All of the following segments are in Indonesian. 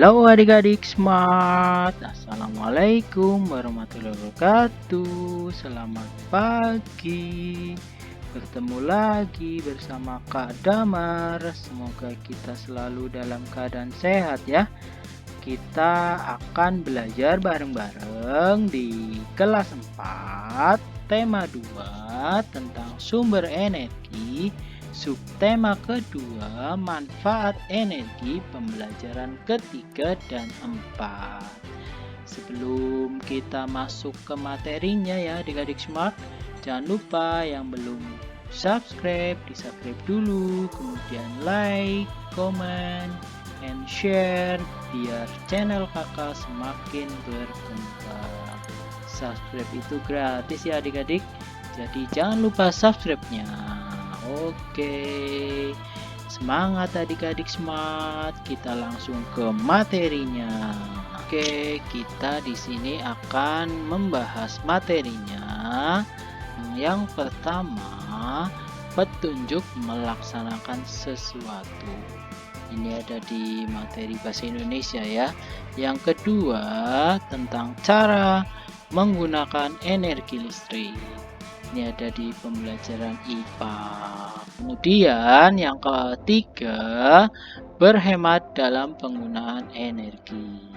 Halo adik-adik smart, assalamualaikum warahmatullahi wabarakatuh. Selamat pagi, bertemu lagi bersama Kak Damar. Semoga kita selalu dalam keadaan sehat ya. Kita akan belajar bareng-bareng di kelas 4 tema 2 tentang sumber energi. Subtema kedua, manfaat energi, pembelajaran ketiga dan 4. Sebelum kita masuk ke materinya ya adik-adik smart, jangan lupa yang belum subscribe, di-subscribe dulu, kemudian like, comment, and share biar channel kakak semakin berkembang. Subscribe itu gratis ya adik-adik, jadi jangan lupa subscribe-nya. Oke, semangat adik-adik smart. Kita langsung ke materinya. Oke, kita di sini akan membahas materinya. Yang pertama, petunjuk melaksanakan sesuatu. Ini ada di materi bahasa Indonesia ya. Yang kedua, tentang cara menggunakan energi listrik. Ini ada di pembelajaran IPA. Kemudian yang ketiga, berhemat dalam penggunaan energi.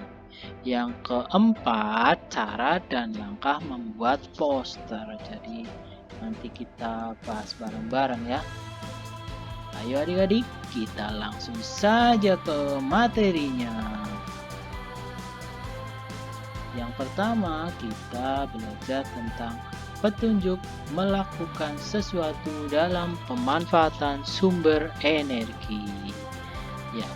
Yang keempat, cara dan langkah membuat poster. Jadi nanti kita bahas bareng-bareng ya. Ayo adik-adik, kita langsung saja ke materinya. Yang pertama, kita belajar tentang petunjuk melakukan sesuatu dalam pemanfaatan sumber energi. Ya,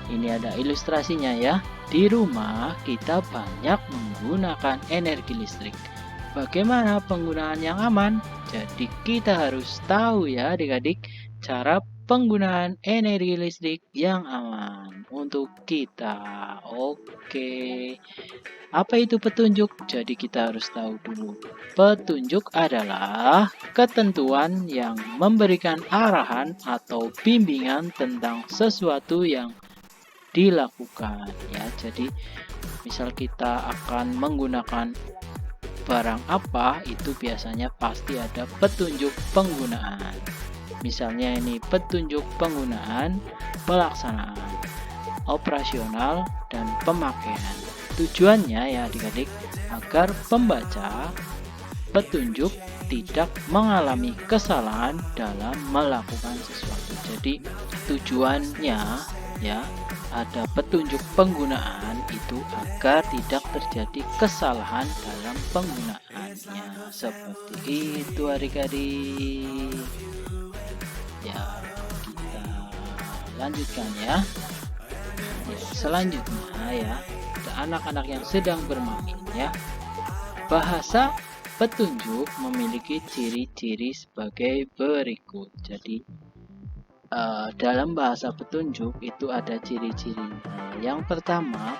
ini ada ilustrasinya ya. Di rumah kita banyak menggunakan energi listrik. Bagaimana penggunaan yang aman? Jadi kita harus tahu ya adik-adik cara penggunaan energi listrik yang aman untuk kita. Oke. Apa itu petunjuk? Jadi kita harus tahu dulu. Petunjuk adalah ketentuan yang memberikan arahan atau bimbingan tentang sesuatu yang dilakukan ya. Jadi misal kita akan menggunakan barang apa, itu biasanya pasti ada petunjuk penggunaan. Misalnya ini petunjuk penggunaan, pelaksanaan, operasional, dan pemakaian. Tujuannya ya adik-adik agar pembaca petunjuk tidak mengalami kesalahan dalam melakukan sesuatu. Jadi tujuannya ya ada petunjuk penggunaan itu agar tidak terjadi kesalahan dalam penggunaannya. Seperti itu adik-adik. Ya, kita lanjutkan ya. Selanjutnya ya, anak-anak yang sedang bermain ya. Bahasa petunjuk memiliki ciri-ciri sebagai berikut. Jadi dalam bahasa petunjuk itu ada ciri-cirinya. Yang pertama,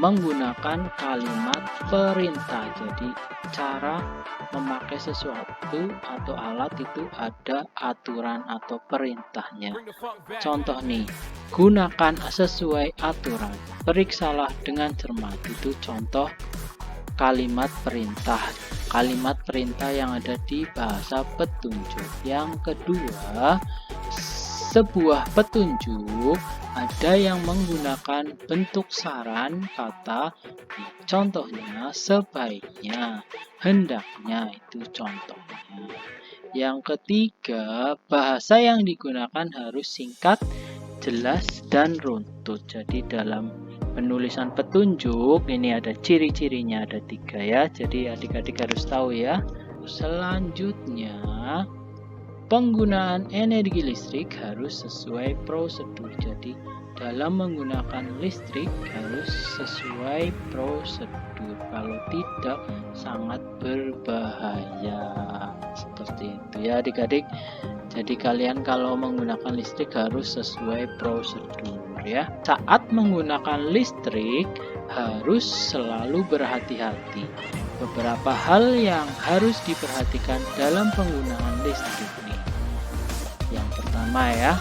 menggunakan kalimat perintah. Jadi cara memakai sesuatu atau alat itu ada aturan atau perintahnya. Contoh nih, gunakan sesuai aturan, periksalah dengan cermat. Itu contoh kalimat perintah. Kalimat perintah yang ada di bahasa petunjuk. Yang kedua, sebuah petunjuk ada yang menggunakan bentuk saran kata, contohnya sebaiknya, hendaknya, itu contohnya. Yang ketiga, bahasa yang digunakan harus singkat, jelas, dan runtut. Jadi dalam penulisan petunjuk ini ada ciri-cirinya, ada 3 ya. Jadi adik-adik harus tahu ya. Selanjutnya, penggunaan energi listrik harus sesuai prosedur. Jadi dalam menggunakan listrik harus sesuai prosedur. Kalau tidak sangat berbahaya. Seperti itu ya adik-adik. Jadi kalian kalau menggunakan listrik harus sesuai prosedur ya. Saat menggunakan listrik harus selalu berhati-hati. Beberapa hal yang harus diperhatikan dalam penggunaan listrik nih. Yang pertama ya,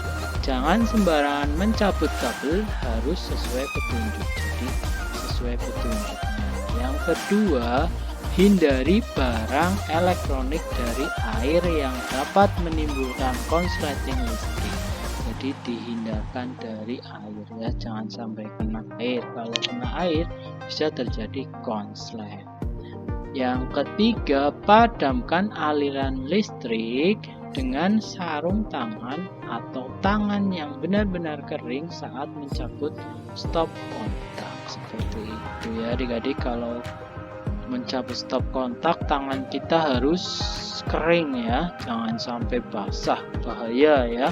Jangan sembarangan mencabut kabel, harus sesuai petunjuk. Jadi sesuai petunjuknya. Yang kedua, hindari barang elektronik dari air yang dapat menimbulkan konsleting listrik. Jadi dihindarkan dari air ya, jangan sampai kena air. Kalau kena air bisa terjadi konslet. Yang ketiga, padamkan aliran listrik dengan sarung tangan atau tangan yang benar-benar kering saat mencabut stop kontak. Seperti itu ya adik-adik, kalau mencabut stop kontak tangan kita harus kering ya, jangan sampai basah, bahaya ya,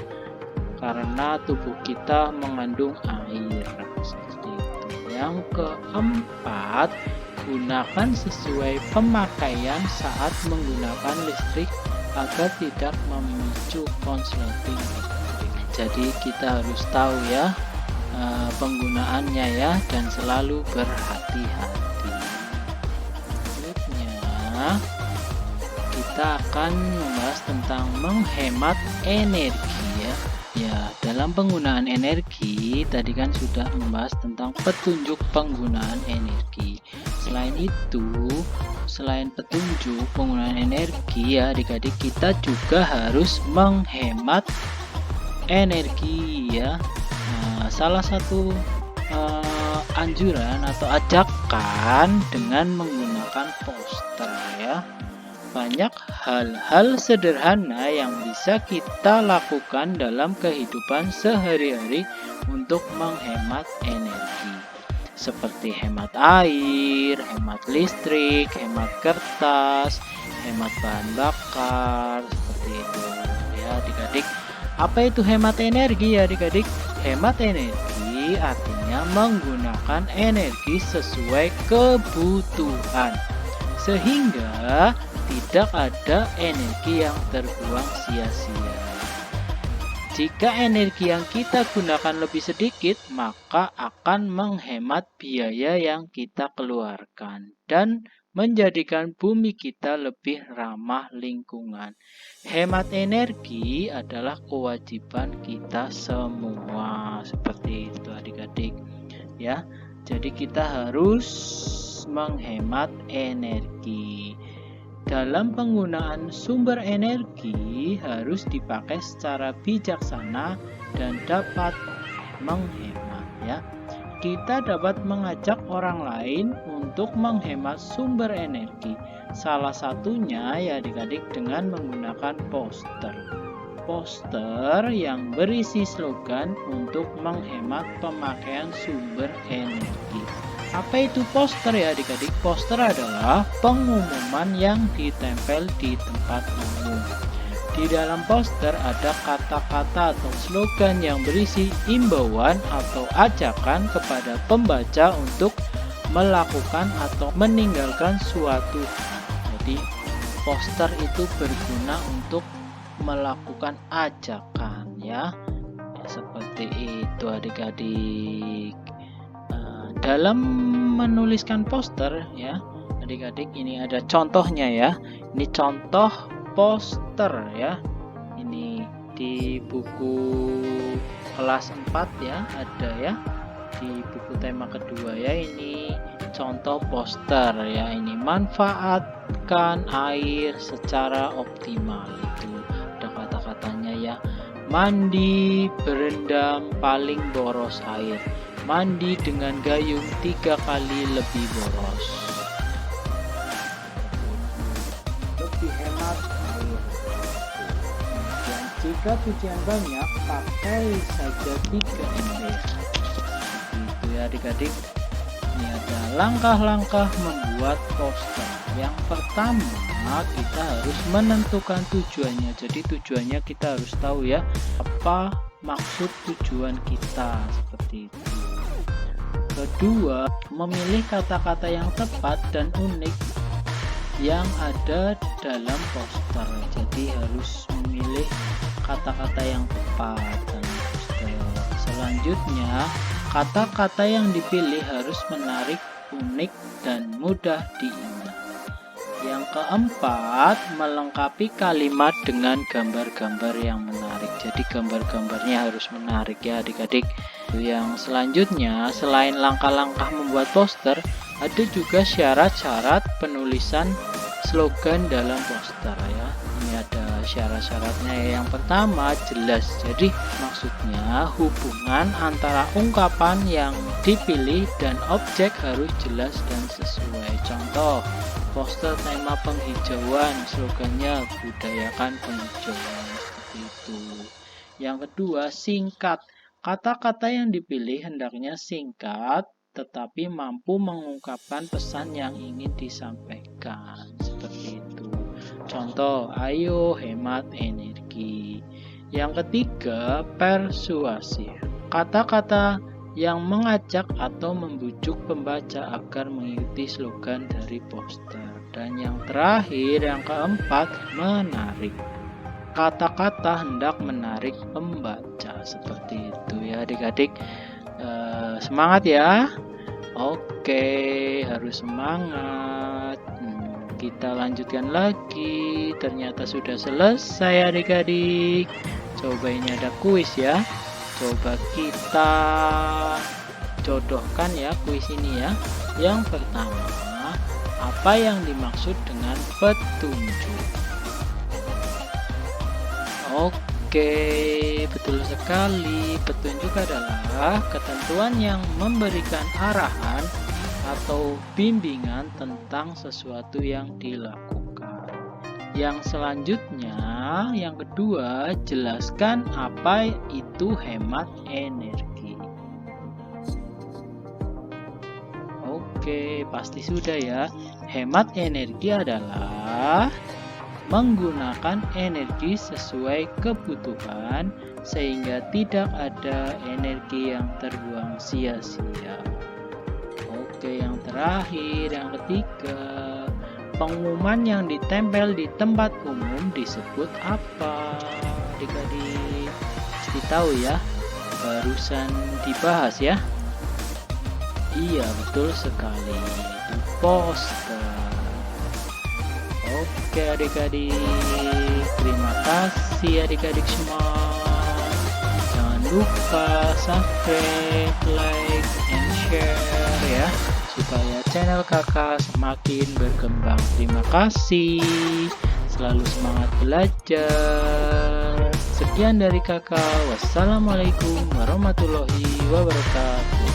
karena tubuh kita mengandung air. Seperti itu. Yang keempat, gunakan sesuai pemakaian saat menggunakan listrik agar tidak memicu konsleting listrik. Jadi kita harus tahu ya penggunaannya ya, dan selalu berhati-hati. Selanjutnya kita akan membahas tentang menghemat energi ya. Ya, dalam penggunaan energi tadi kan sudah membahas tentang petunjuk penggunaan energi. Selain itu, selain petunjuk penggunaan energi ya adik-adik, kita juga harus menghemat energi ya. Salah satu anjuran atau ajakan dengan menggunakan poster ya. Banyak hal-hal sederhana yang bisa kita lakukan dalam kehidupan sehari-hari untuk menghemat energi, seperti hemat air, hemat listrik, hemat kertas, hemat bahan bakar, seperti itu ya adik-adik. Apa itu hemat energi ya adik-adik? Hemat energi artinya menggunakan energi sesuai kebutuhan, sehingga tidak ada energi yang terbuang sia-sia. Jika energi yang kita gunakan lebih sedikit, maka akan menghemat biaya yang kita keluarkan dan menjadikan bumi kita lebih ramah lingkungan. Hemat energi adalah kewajiban kita semua. Seperti itu adik-adik ya. Jadi kita harus menghemat energi. Dalam penggunaan sumber energi harus dipakai secara bijaksana dan dapat menghemat ya. Kita dapat mengajak orang lain untuk menghemat sumber energi. Salah satunya ya adik-adik dengan menggunakan poster. Poster yang berisi slogan untuk menghemat pemakaian sumber energi. Apa itu poster ya adik-adik? Poster adalah pengumuman yang ditempel di tempat umum. Di dalam poster ada kata-kata atau slogan yang berisi imbauan atau ajakan kepada pembaca untuk melakukan atau meninggalkan suatu hal. Jadi poster itu berguna untuk melakukan ajakan ya. Seperti itu adik-adik. Dalam menuliskan poster ya adik-adik, ini ada contohnya ya. Ini contoh poster ya. Ini di buku kelas 4 ya, ada ya. Di buku tema kedua ya, ini contoh poster ya. Ini manfaatkan air secara optimal, itu ada kata-katanya ya. Mandi berendam paling boros air. Mandi dengan gayung 3 kali lebih boros. Lebih hemat air. Dan jika cucian banyak, pakai saja 3 ember. Itu ya adik-adik. Ini ada langkah-langkah membuat poster. Yang pertama, kita harus menentukan tujuannya. Jadi tujuannya kita harus tahu ya, apa maksud tujuan kita, seperti itu. Kedua, memilih kata-kata yang tepat dan unik yang ada dalam poster. Jadi harus memilih kata-kata yang tepat dalam poster. Selanjutnya, kata-kata yang dipilih harus menarik, unik, dan mudah diingat. Yang keempat, melengkapi kalimat dengan gambar-gambar yang menarik. menarik. Jadi gambar-gambarnya harus menarik ya adik-adik. Yang selanjutnya, selain langkah-langkah membuat poster, ada juga syarat-syarat penulisan slogan dalam poster ya. Ini ada syarat-syaratnya ya. Yang pertama, jelas. Jadi maksudnya hubungan antara ungkapan yang dipilih dan objek harus jelas dan sesuai. Contoh, poster tema penghijauan, slogannya budayakan penghijauan, seperti itu. Yang kedua, singkat. Kata-kata yang dipilih hendaknya singkat tetapi mampu mengungkapkan pesan yang ingin disampaikan, seperti itu. Contoh, ayo hemat energi. Yang ketiga, persuasif. Kata-kata yang mengajak atau membujuk pembaca agar mengikuti slogan dari poster. Dan yang terakhir, yang keempat, menarik. Kata-kata hendak menarik pembaca, seperti itu ya adik-adik. Semangat ya. Oke, harus semangat. Kita lanjutkan lagi. Ternyata sudah selesai adik-adik. Coba ini ada kuis ya. Coba kita jodohkan ya kuis ini ya. Yang pertama, apa yang dimaksud dengan petunjuk? Oke, betul sekali. Petunjuk adalah ketentuan yang memberikan arahan atau bimbingan tentang sesuatu yang dilakukan. Yang selanjutnya, yang kedua, jelaskan apa itu hemat energi. Oke, pasti sudah ya. Hemat energi adalah menggunakan energi sesuai kebutuhan sehingga tidak ada energi yang terbuang sia-sia. Oke, yang terakhir, yang ketiga, pengumuman yang ditempel di tempat umum disebut apa? Adik-adik pasti tahu ya, barusan dibahas ya. Iya, betul sekali, itu poster. Oke adik-adik, terima kasih adik-adik semua. Jangan lupa subscribe, like, and share ya, supaya channel kakak semakin berkembang. Terima kasih, selalu semangat belajar. Sekian dari kakak, wassalamualaikum warahmatullahi wabarakatuh.